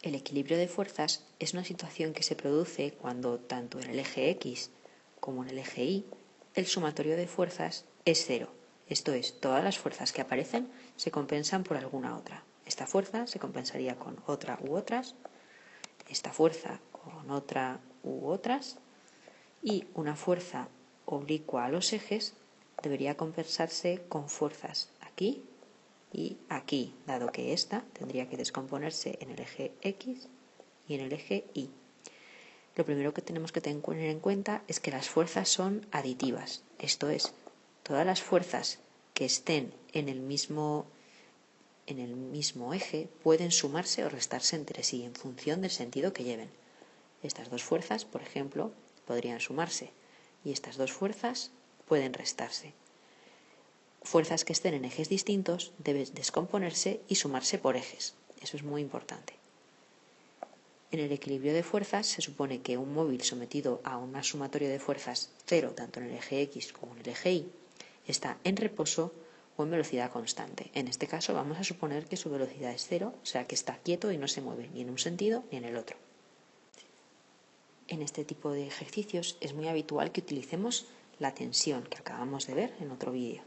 El equilibrio de fuerzas es una situación que se produce cuando tanto en el eje X como en el eje Y el sumatorio de fuerzas es cero. Esto es, todas las fuerzas que aparecen se compensan por alguna otra. Esta fuerza se compensaría con otra u otras, esta fuerza con otra u otras, y una fuerza oblicua a los ejes debería compensarse con fuerzas aquí y aquí, dado que esta tendría que descomponerse en el eje X y en el eje Y. Lo primero que tenemos que tener en cuenta es que las fuerzas son aditivas, esto es, todas las fuerzas que estén en el mismo eje pueden sumarse o restarse entre sí en función del sentido que lleven. Estas dos fuerzas, por ejemplo, podrían sumarse y estas dos fuerzas pueden restarse. Fuerzas que estén en ejes distintos deben descomponerse y sumarse por ejes. Eso es muy importante. En el equilibrio de fuerzas se supone que un móvil sometido a un sumatorio de fuerzas cero, tanto en el eje X como en el eje Y, está en reposo o en velocidad constante. En este caso vamos a suponer que su velocidad es cero, o sea que está quieto y no se mueve ni en un sentido ni en el otro. En este tipo de ejercicios es muy habitual que utilicemos la tensión que acabamos de ver en otro vídeo.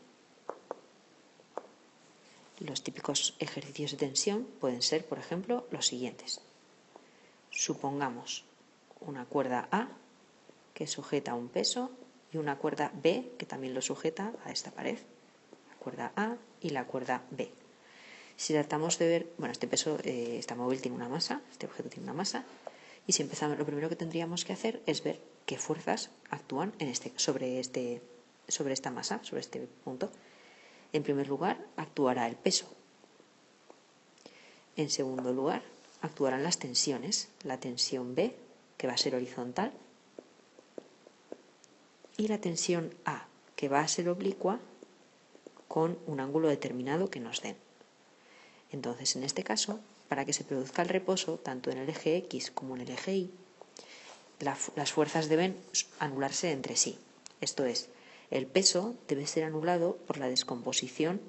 Los típicos ejercicios de tensión pueden ser, por ejemplo, los siguientes. Supongamos una cuerda A que sujeta un peso y una cuerda B que también lo sujeta a esta pared. La cuerda A y la cuerda B. Si tratamos de ver, este peso, esta móvil tiene una masa, este objeto tiene una masa, y si empezamos, lo primero que tendríamos que hacer es ver qué fuerzas actúan sobre esta masa, sobre este punto. En primer lugar, actuará el peso. En segundo lugar, actuarán las tensiones. La tensión B, que va a ser horizontal, y la tensión A, que va a ser oblicua con un ángulo determinado que nos den. Entonces, en este caso, para que se produzca el reposo, tanto en el eje X como en el eje Y, las fuerzas deben anularse entre sí. Esto es, el peso debe ser anulado por la descomposición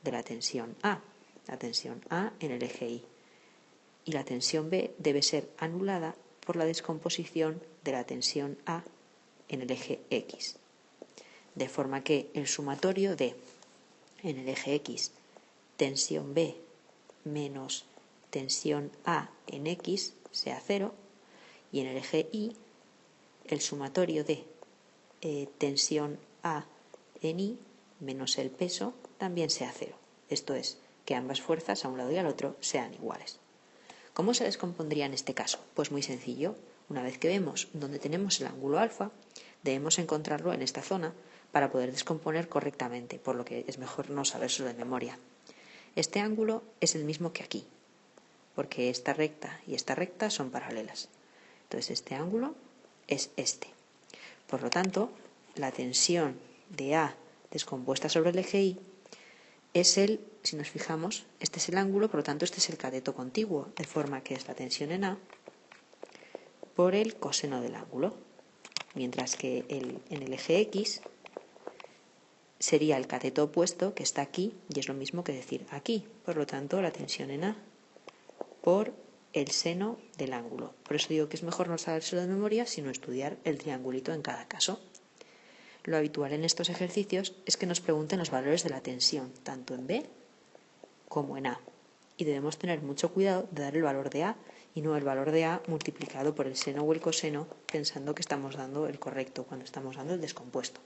de la tensión A en el eje Y. Y la tensión B debe ser anulada por la descomposición de la tensión A en el eje X. De forma que el sumatorio de, en el eje X, tensión B menos tensión A en X sea cero, y en el eje Y, el sumatorio de tensión A en Y menos el peso también sea cero. Esto es, que ambas fuerzas a un lado y al otro sean iguales. ¿Cómo se descompondría en este caso? Pues muy sencillo. Una vez que vemos dónde tenemos el ángulo alfa, debemos encontrarlo en esta zona para poder descomponer correctamente, por lo que es mejor no sabérselo de memoria. Este ángulo es el mismo que aquí, porque esta recta y esta recta son paralelas. Entonces este ángulo es este. Por lo tanto, la tensión de A descompuesta sobre el eje Y es si nos fijamos, este es el ángulo, por lo tanto este es el cateto contiguo, de forma que es la tensión en A por el coseno del ángulo, mientras que en el eje X sería el cateto opuesto que está aquí y es lo mismo que decir aquí, por lo tanto la tensión en A por el seno del ángulo. Por eso digo que es mejor no sabérselo de memoria, sino estudiar el triangulito en cada caso. Lo habitual en estos ejercicios es que nos pregunten los valores de la tensión, tanto en B como en A. Y debemos tener mucho cuidado de dar el valor de A y no el valor de A multiplicado por el seno o el coseno, pensando que estamos dando el correcto cuando estamos dando el descompuesto.